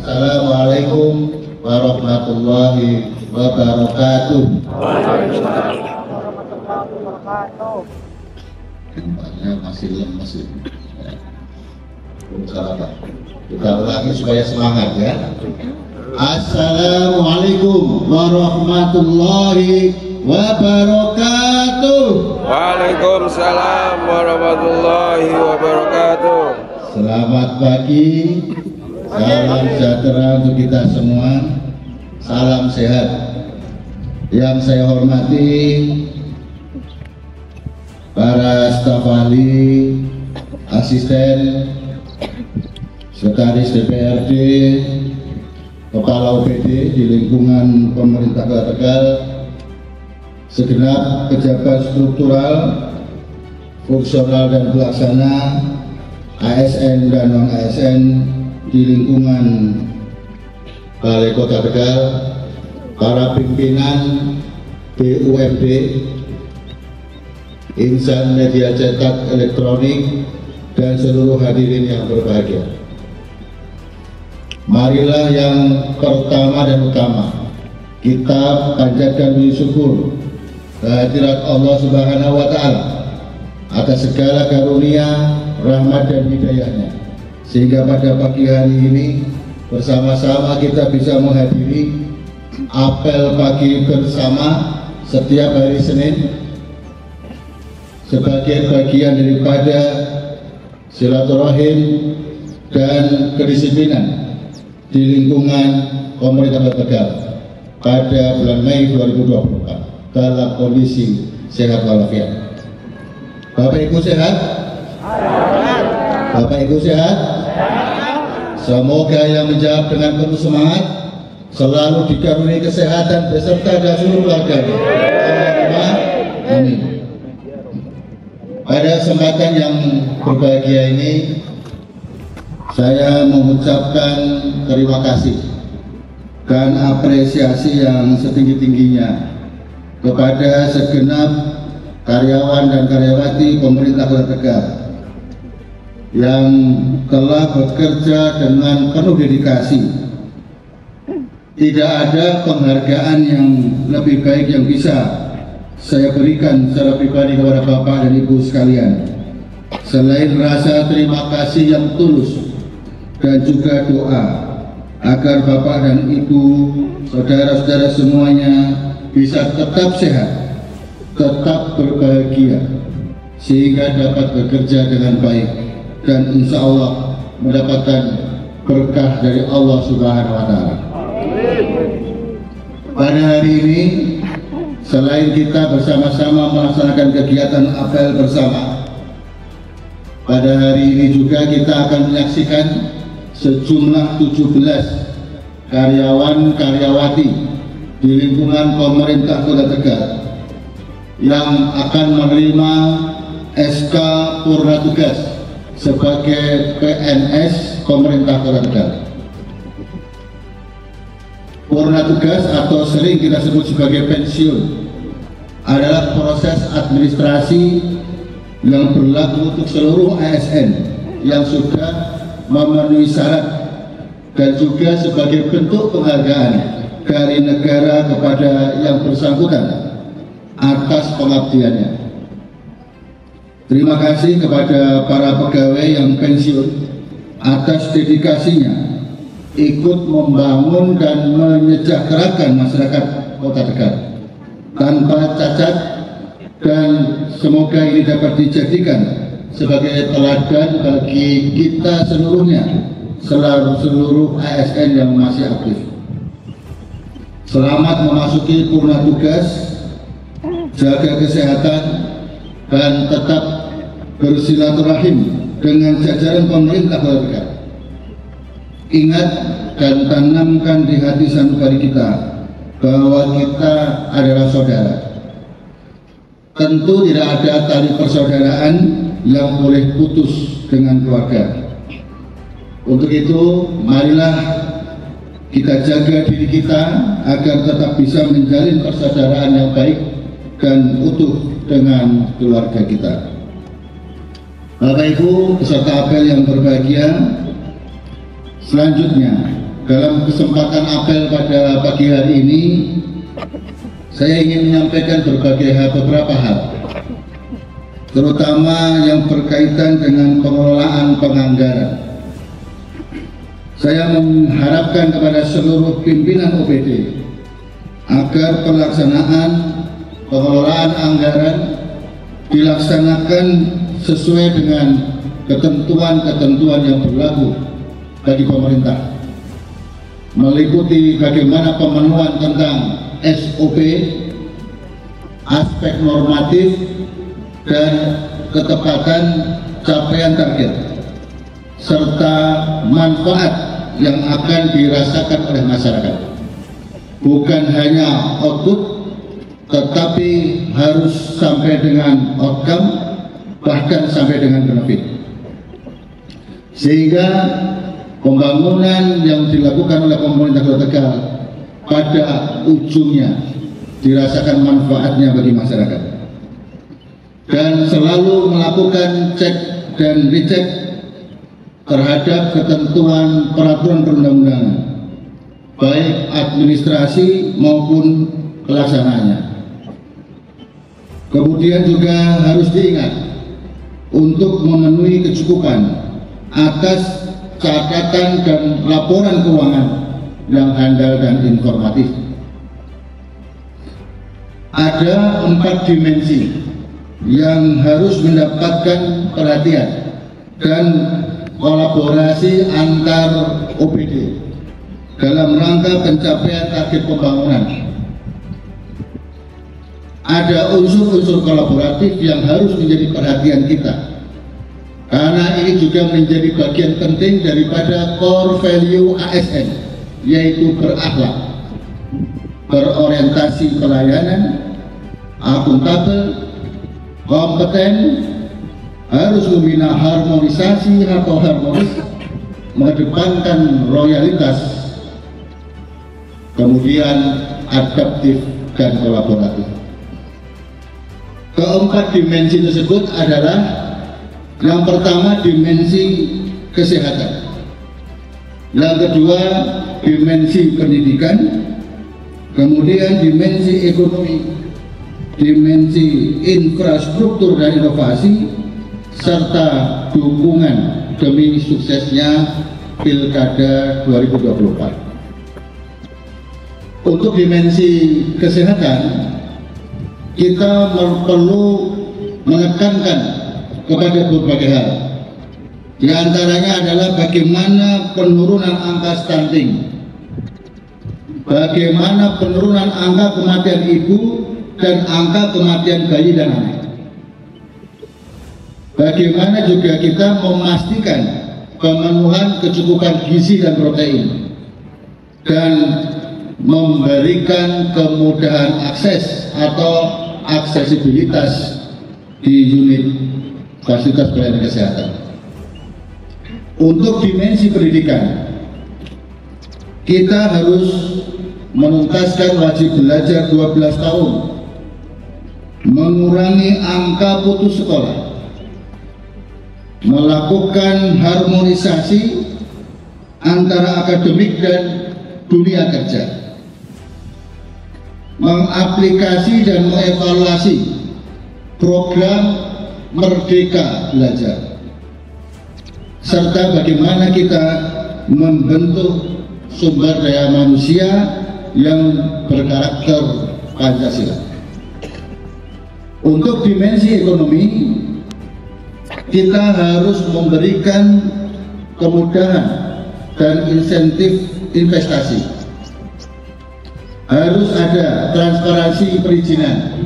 Assalamualaikum warahmatullahi wabarakatuh. Waalaikumsalam warahmatullahi wabarakatuh. Tempatnya masih lemes ini. Kita ulangi supaya semangat ya. Assalamualaikum warahmatullahi wabarakatuh. Waalaikumsalam warahmatullahi wabarakatuh. Selamat pagi. Salam sejahtera untuk kita semua. Salam sehat. Yang saya hormati para staf ahli, asisten, sekretaris DPRD, kepala OPD di lingkungan pemerintah Kota Tegal, segenap pejabat struktural, fungsional dan pelaksana, ASN dan non-ASN di lingkungan Balai Kota Tegal, para pimpinan BUMD, insan media cetak elektronik, dan seluruh hadirin yang berbahagia. Marilah yang pertama dan utama kita panjatkan puji syukur kehadirat Allah Subhanahu wa Ta'ala atas segala karunia, rahmat dan hidayahnya, sehingga pada pagi hari ini bersama-sama kita bisa menghadiri apel pagi bersama setiap hari Senin sebagai bagian daripada silaturahim dan kedisiplinan di lingkungan pemerintah Kota Tegal pada bulan Mei 2024 dalam kondisi sehat walafiat. Bapak Ibu sehat? Bapak Ibu sehat? Semoga yang menjawab dengan penuh semangat selalu dikaruniai kesehatan beserta dan seluruh keluarganya. Amin. Pada kesempatan yang berbahagia ini, saya mengucapkan terima kasih dan apresiasi yang setinggi-tingginya kepada segenap karyawan dan karyawati pemerintah Kota Tegal yang telah bekerja dengan penuh dedikasi. Tidak ada penghargaan yang lebih baik yang bisa saya berikan secara pribadi kepada Bapak dan Ibu sekalian, selain rasa terima kasih yang tulus dan juga doa agar Bapak dan Ibu, saudara-saudara semuanya bisa tetap sehat, tetap berbahagia, sehingga dapat bekerja dengan baik dan insya Allah mendapatkan berkah dari Allah Subhanahu wa Ta'ala. Pada hari ini, selain kita bersama-sama melaksanakan kegiatan apel bersama, pada hari ini juga kita akan menyaksikan sejumlah 17 karyawan-karyawati di lingkungan pemerintah Kota Tegal yang akan menerima SK Purna Tugas sebagai PNS pemerintah Kota Tegal. Purna tugas atau sering kita sebut sebagai pensiun adalah proses administrasi yang berlaku untuk seluruh ASN yang sudah memenuhi syarat dan juga sebagai bentuk penghargaan dari negara kepada yang bersangkutan atas pengabdiannya. Terima kasih kepada para pegawai yang pensiun atas dedikasinya ikut membangun dan menyejahterakan masyarakat Kota Tegal tanpa cacat, dan semoga ini dapat dijadikan sebagai teladan bagi kita seluruhnya, seluruh ASN yang masih aktif. Selamat memasuki purna tugas, jaga kesehatan dan tetap bersilaturahim dengan jajaran pemerintah Kota Tegal. Ingat dan tanamkan di hati sanubari kita bahwa kita adalah saudara. Tentu tidak ada tali persaudaraan yang boleh putus dengan keluarga. Untuk itu, marilah kita jaga diri kita agar tetap bisa menjalin persaudaraan yang baik dan utuh dengan keluarga kita. Bapak Ibu peserta apel yang berbahagia, selanjutnya dalam kesempatan apel pada pagi hari ini, saya ingin menyampaikan beberapa hal, terutama yang berkaitan dengan pengelolaan penganggaran. Saya mengharapkan kepada seluruh pimpinan OPD agar pelaksanaan pengelolaan anggaran dilaksanakan sesuai dengan ketentuan-ketentuan yang berlaku bagi pemerintah, meliputi bagaimana pemenuhan tentang SOP, aspek normatif, dan ketepatan capaian target, serta manfaat yang akan dirasakan oleh masyarakat. Bukan hanya output, tetapi harus sampai dengan outcome, bahkan sampai dengan benefit, sehingga pembangunan yang dilakukan oleh pemerintah Kota Tegal pada ujungnya dirasakan manfaatnya bagi masyarakat, dan selalu melakukan cek dan dicek terhadap ketentuan peraturan perundang-undangan, baik administrasi maupun pelaksanaannya. Kemudian juga harus diingat untuk memenuhi kecukupan atas catatan dan laporan keuangan yang handal dan informatif. Ada 4 dimensi yang harus mendapatkan perhatian dan kolaborasi antar OPD dalam rangka pencapaian target pembangunan. Ada unsur-unsur kolaboratif yang harus menjadi perhatian kita, karena ini juga menjadi bagian penting daripada core value ASN, yaitu berakhlak, berorientasi pelayanan, akuntabel, kompeten, harus membina harmonisasi atau harmonis, mengedepankan loyalitas, kemudian adaptif dan kolaboratif. Keempat dimensi tersebut adalah, yang pertama dimensi kesehatan, yang kedua dimensi pendidikan, kemudian dimensi ekonomi, dimensi infrastruktur dan inovasi, serta dukungan demi suksesnya Pilkada 2024. Untuk dimensi kesehatan, kita perlu menekankan kepada berbagai hal. Di antaranya adalah bagaimana penurunan angka stunting, bagaimana penurunan angka kematian ibu dan angka kematian bayi dan anak. Bagaimana juga kita memastikan pemenuhan kecukupan gizi dan protein, dan memberikan kemudahan akses atau aksesibilitas di unit fasilitas pelayanan kesehatan. Untuk dimensi pendidikan, kita harus menuntaskan wajib belajar 12 tahun, mengurangi angka putus sekolah, melakukan harmonisasi antara akademik dan dunia kerja, mengaplikasi dan mengevaluasi program Merdeka Belajar, serta bagaimana kita membentuk sumber daya manusia yang berkarakter Pancasila. Untuk dimensi ekonomi, kita harus memberikan kemudahan dan insentif investasi. Harus ada transparansi perizinan.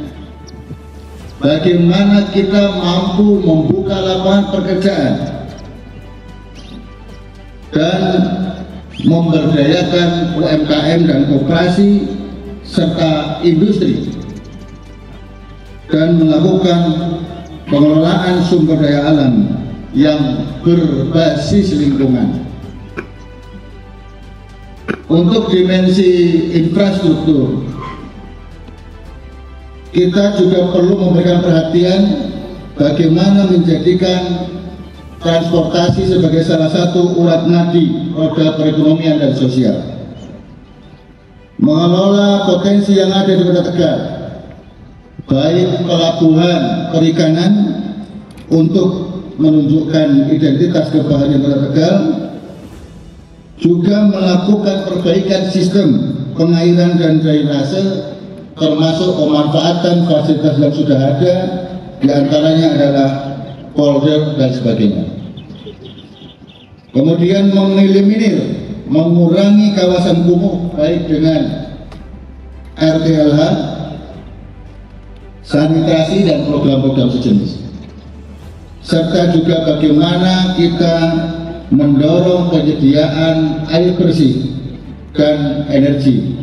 Bagaimana kita mampu membuka lapangan pekerjaan dan memberdayakan UMKM dan koperasi serta industri, dan melakukan pengelolaan sumber daya alam yang berbasis lingkungan. Untuk dimensi infrastruktur, kita juga perlu memberikan perhatian bagaimana menjadikan transportasi sebagai salah satu urat nadi roda perekonomian dan sosial. Mengelola potensi yang ada di Kota Tegal, baik pelabuhan perikanan untuk menunjukkan identitas kebahagiaan Kota Tegal, juga melakukan perbaikan sistem pengairan dan drainase, termasuk pemanfaatan fasilitas yang sudah ada, diantaranya adalah polder dan sebagainya. Kemudian mengeliminir, mengurangi kawasan kumuh baik dengan RTLH, sanitasi dan program-program sejenis. Serta juga bagaimana kita mendorong penyediaan air bersih dan energi.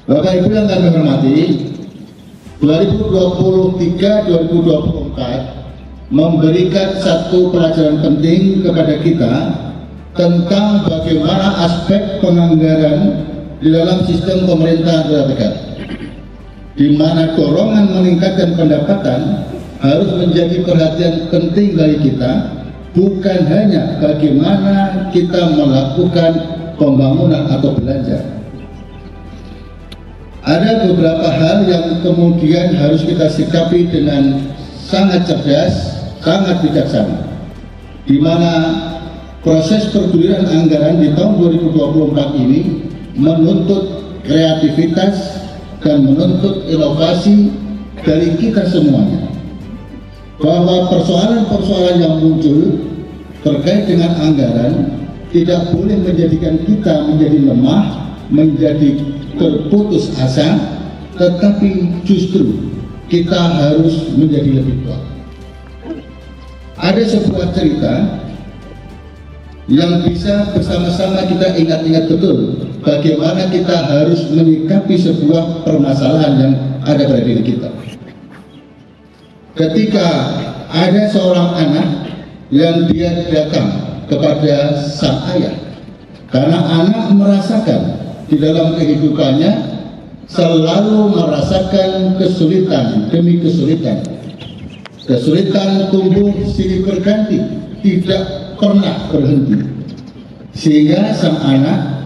Bapak Ibu yang kami hormati, 2023-2024 memberikan satu pelajaran penting kepada kita tentang bagaimana aspek penganggaran di dalam sistem pemerintahan Kota Tegal, di mana dorongan meningkatkan pendapatan harus menjadi perhatian penting bagi kita, bukan hanya bagaimana kita melakukan pembangunan atau belanja. Ada beberapa hal yang kemudian harus kita sikapi dengan sangat cerdas, sangat bijaksana, di mana proses perguliran anggaran di tahun 2024 ini menuntut kreativitas dan menuntut inovasi dari kita semuanya, bahwa persoalan-persoalan yang muncul terkait dengan anggaran tidak boleh menjadikan kita menjadi lemah, menjadi berputus asa, tetapi justru kita harus menjadi lebih kuat. Ada sebuah cerita yang bisa bersama-sama kita ingat-ingat betul bagaimana kita harus menyikapi sebuah permasalahan yang ada pada diri kita. Ketika ada seorang anak yang dia datang kepada sang ayah, karena anak merasakan di dalam kehidupannya selalu merasakan kesulitan demi kesulitan. Kesulitan tumbuh silih berganti, tidak pernah berhenti. Sehingga sang anak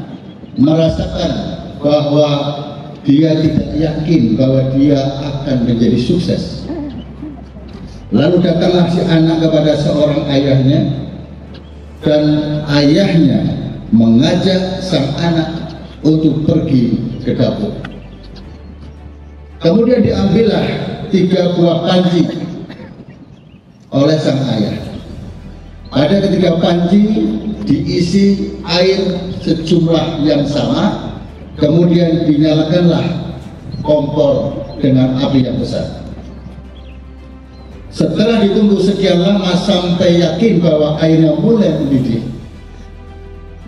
merasakan bahwa dia tidak yakin bahwa dia akan menjadi sukses. Lalu datanglah si anak kepada seorang ayahnya, dan ayahnya mengajak sang anak untuk pergi ke dapur. Kemudian diambillah 3 buah panci oleh sang ayah. Pada ketiga panci diisi air sejumlah yang sama, kemudian dinyalakanlah kompor dengan api yang besar. Setelah ditunggu sekian lama sampai yakin bahwa airnya mulai mendidih,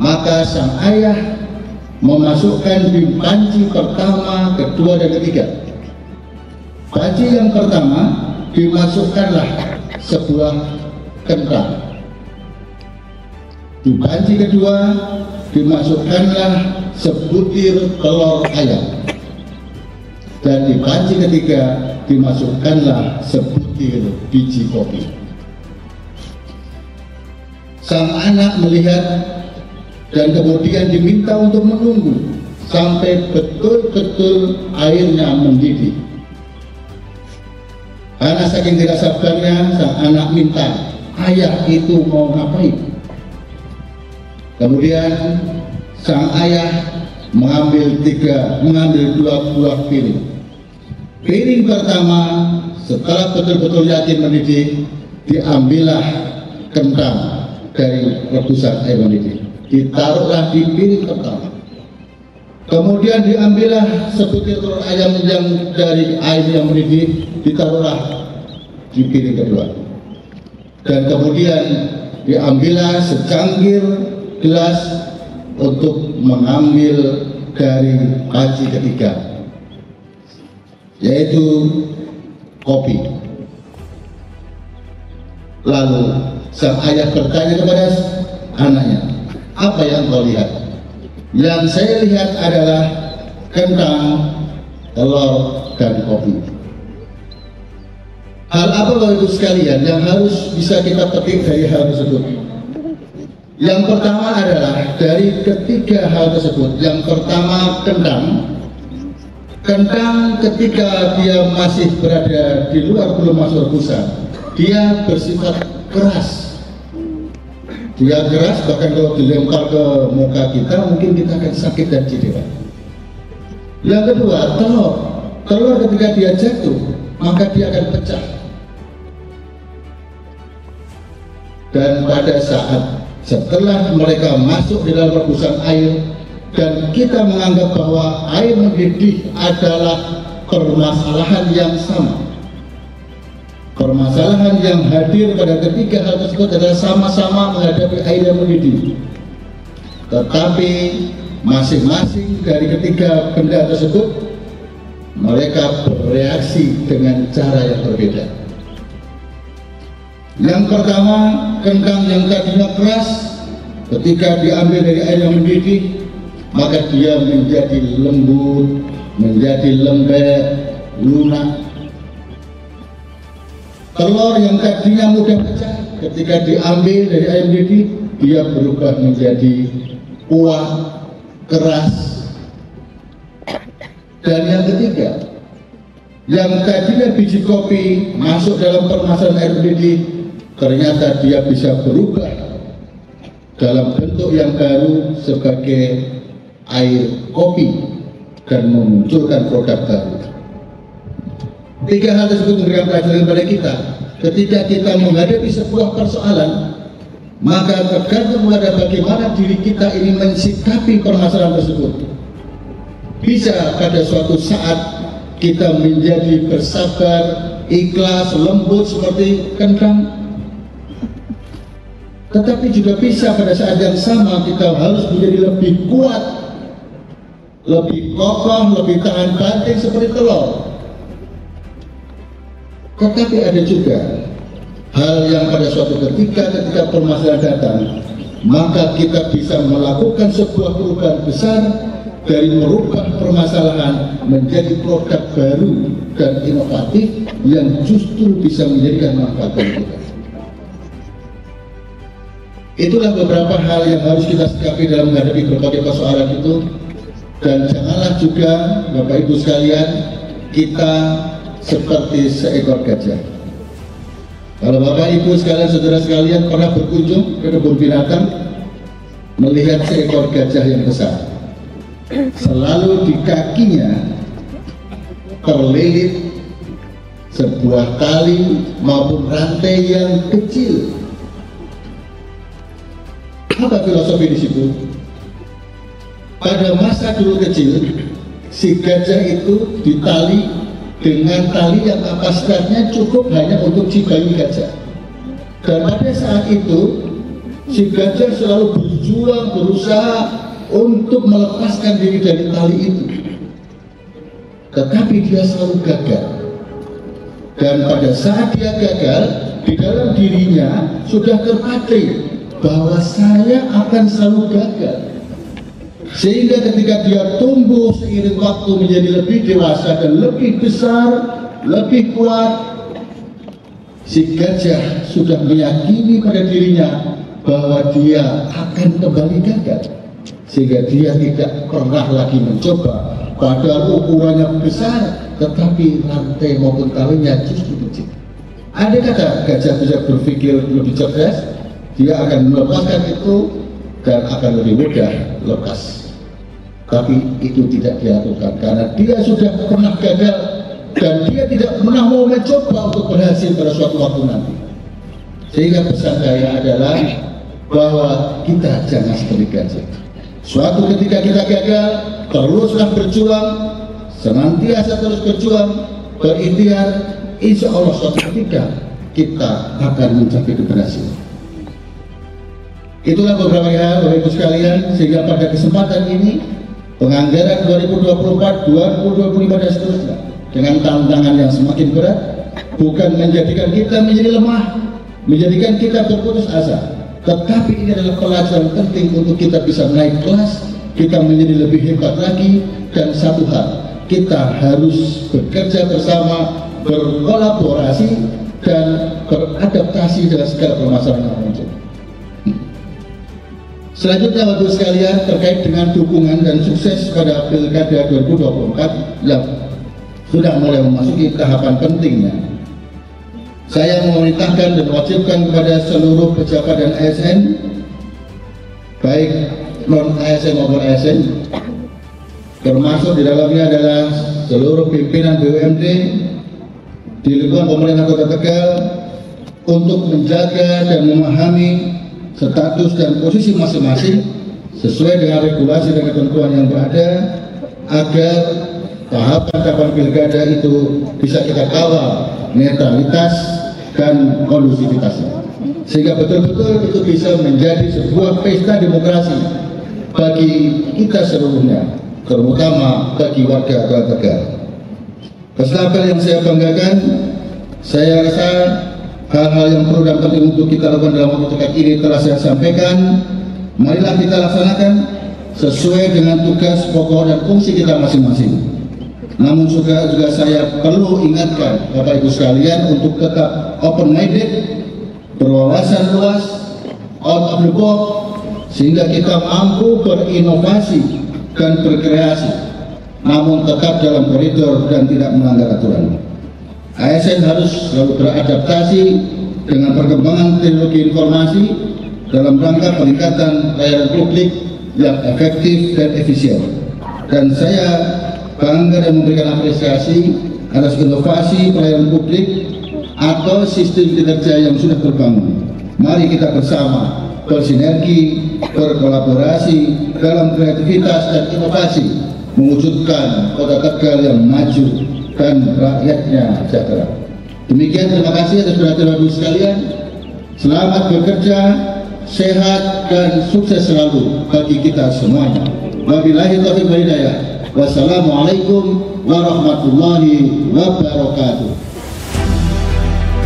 maka sang ayah memasukkan di panci pertama, kedua, dan ketiga. Panci yang pertama dimasukkanlah sebuah kentang. Di panci kedua dimasukkanlah sebutir telur ayam. Dan di panci ketiga dimasukkanlah sebutir biji kopi. Sang anak melihat dan kemudian diminta untuk menunggu sampai betul-betul airnya mendidih. Karena saking tidak sabarnya, sang anak minta, ayah itu mau ngapain? Kemudian sang ayah mengambil 2 buah piring. Piring pertama, setelah betul-betul yakin mendidih, diambillah kentang dari rebusan air mendidih, ditaruhlah di piring pertama. Kemudian diambillah sebutir telur ayam yang dari air yang mendidih, ditaruhlah di piring kedua. Dan kemudian diambillah secangkir gelas untuk mengambil dari panci ketiga, yaitu kopi. Lalu sang ayah bertanya kepada anaknya, apa yang kau lihat? Yang saya lihat adalah kentang, telur, dan kopi. Hal apa Bapak Ibu sekalian yang harus bisa kita petik dari hal tersebut? Yang pertama adalah dari ketiga hal tersebut. Yang pertama, Kentang ketika dia masih berada di luar belum masuk rebusan, dia bersifat keras. Dia keras, bahkan kalau dilempar ke muka kita mungkin kita akan sakit dan cedera. Yang kedua, telur ketika dia jatuh maka dia akan pecah. Dan pada saat setelah mereka masuk di dalam rebusan air dan kita menganggap bahwa air mendidih adalah permasalahan yang sama, permasalahan yang hadir pada ketiga hal tersebut adalah sama-sama menghadapi air yang mendidih, tetapi masing-masing dari ketiga benda tersebut mereka bereaksi dengan cara yang berbeda. Yang pertama, kentang yang tadinya keras ketika diambil dari air yang mendidih maka dia menjadi lembut, menjadi lembek, lunak. Telur yang tadinya mudah pecah ketika diambil dari air mendidih dia berubah menjadi kuat, keras. Dan yang ketiga, yang tadinya biji kopi masuk dalam permasalahan air mendidih ternyata dia bisa berubah dalam bentuk yang baru sebagai air kopi dan memunculkan produk baru. Tiga hal tersebut memberikan pelajaran kepada kita. Ketika kita menghadapi sebuah persoalan, maka tergantung pada bagaimana diri kita ini mensikapi permasalahan tersebut. Bisa pada suatu saat kita menjadi bersabar, ikhlas, lembut seperti kentang, tetapi juga bisa pada saat yang sama kita harus menjadi lebih kuat, lebih kokoh, lebih tahan banting seperti telur. Tetapi ada juga hal yang pada suatu ketika permasalahan datang, maka kita bisa melakukan sebuah perubahan besar dari merubah permasalahan menjadi produk baru dan inovatif yang justru bisa menjadikan manfaat bagi kita. Itulah beberapa hal yang harus kita sikapi dalam menghadapi berbagai persoalan itu. Dan janganlah juga Bapak Ibu sekalian kita seperti seekor gajah. Kalau Bapak Ibu sekalian, saudara sekalian pernah berkunjung ke kebun binatang, melihat seekor gajah yang besar, selalu di kakinya terlilit sebuah tali maupun rantai yang kecil. Apa filosofi di situ? Pada masa dulu kecil, si gajah itu ditali dengan tali yang kapasitasnya cukup hanya untuk si bayi gajah. Dan pada saat itu, si gajah selalu berjuang, berusaha untuk melepaskan diri dari tali itu. Tetapi dia selalu gagal. Dan pada saat dia gagal, di dalam dirinya sudah terpatri bahwa saya akan selalu gagal. Sehingga ketika dia tumbuh seiring waktu menjadi lebih dewasa dan lebih besar, lebih kuat, si gajah sudah meyakini pada dirinya bahwa dia akan kembali gagal. Sehingga dia tidak pernah lagi mencoba, padahal ukurannya besar, tetapi rantai maupun talinya justru kecil. Ada kata gajah bisa berpikir lebih cerdas, dia akan melepaskan itu dan akan lebih mudah lepas. Tapi itu tidak dia lakukan karena dia sudah pernah gagal dan dia tidak pernah mau mencoba untuk berhasil pada suatu waktu nanti. Sehingga pesan saya adalah bahwa kita jangan seperti gajah. Suatu ketika kita gagal, teruslah berjuang, senantiasa terus berjuang, berikhtiar, insya Allah suatu ketika kita akan mencapai keberhasilan. Itulah beberapa hal Bapak Ibu sekalian, sehingga pada kesempatan ini penganggaran 2024, 2025 dan seterusnya dengan tantangan yang semakin berat bukan menjadikan kita menjadi lemah, menjadikan kita berputus asa, tetapi ini adalah pelajaran penting untuk kita bisa naik kelas, kita menjadi lebih hebat lagi. Dan satu hal, kita harus bekerja bersama, berkolaborasi dan beradaptasi dengan segala permasalahan yang muncul. Selanjutnya Bapak sekalian, terkait dengan dukungan dan sukses pada Pilkada 2024 yang sudah mulai memasuki tahapan pentingnya, saya memerintahkan dan mewajibkan kepada seluruh pejabat dan ASN, baik non-ASN maupun ASN, termasuk di dalamnya adalah seluruh pimpinan BUMD di lingkungan pemerintah Kota Tegal, untuk menjaga dan memahami status dan posisi masing-masing sesuai dengan regulasi dan ketentuan yang berada, agar tahapan-tahapan pilkada itu bisa kita kawal netralitas dan kondusivitasnya, sehingga betul-betul itu bisa menjadi sebuah pesta demokrasi bagi kita seluruhnya, terutama bagi warga Kota Tegal. Kesempatan yang saya banggakan, saya rasa hal-hal yang perlu dan penting untuk kita lakukan dalam waktu dekat ini telah saya sampaikan. Marilah kita laksanakan sesuai dengan tugas pokok dan fungsi kita masing-masing. Namun juga saya perlu ingatkan Bapak Ibu sekalian untuk tetap open-minded, berwawasan luas, out of the box, sehingga kita mampu berinovasi dan berkreasi, namun tetap dalam koridor dan tidak melanggar aturan. ASN harus selalu beradaptasi dengan perkembangan teknologi informasi dalam rangka peningkatan layanan publik yang efektif dan efisien. Dan saya bangga dan memberikan apresiasi atas inovasi pelayanan publik atau sistem kinerja yang sudah terbangun. Mari kita bersama bersinergi, berkolaborasi dalam kreativitas dan inovasi, mewujudkan Kota Tegal yang maju dan rakyatnya sejahtera. Demikian, terima kasih atas perhatian Bapak sekalian. Selamat bekerja, sehat dan sukses selalu bagi kita semuanya. Wabillahi taufiq wal hidayah. Wassalamualaikum warahmatullahi wabarakatuh.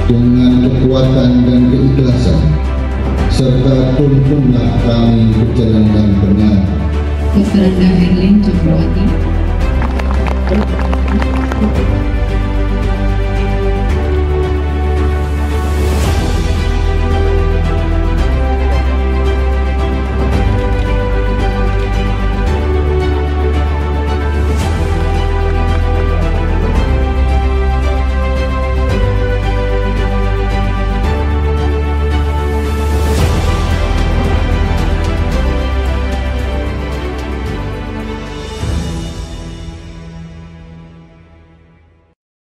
Dengan kekuatan dan keikhlasan serta tuntunlah kami berjalan dengan benar. Dr. Erlin Cokroati.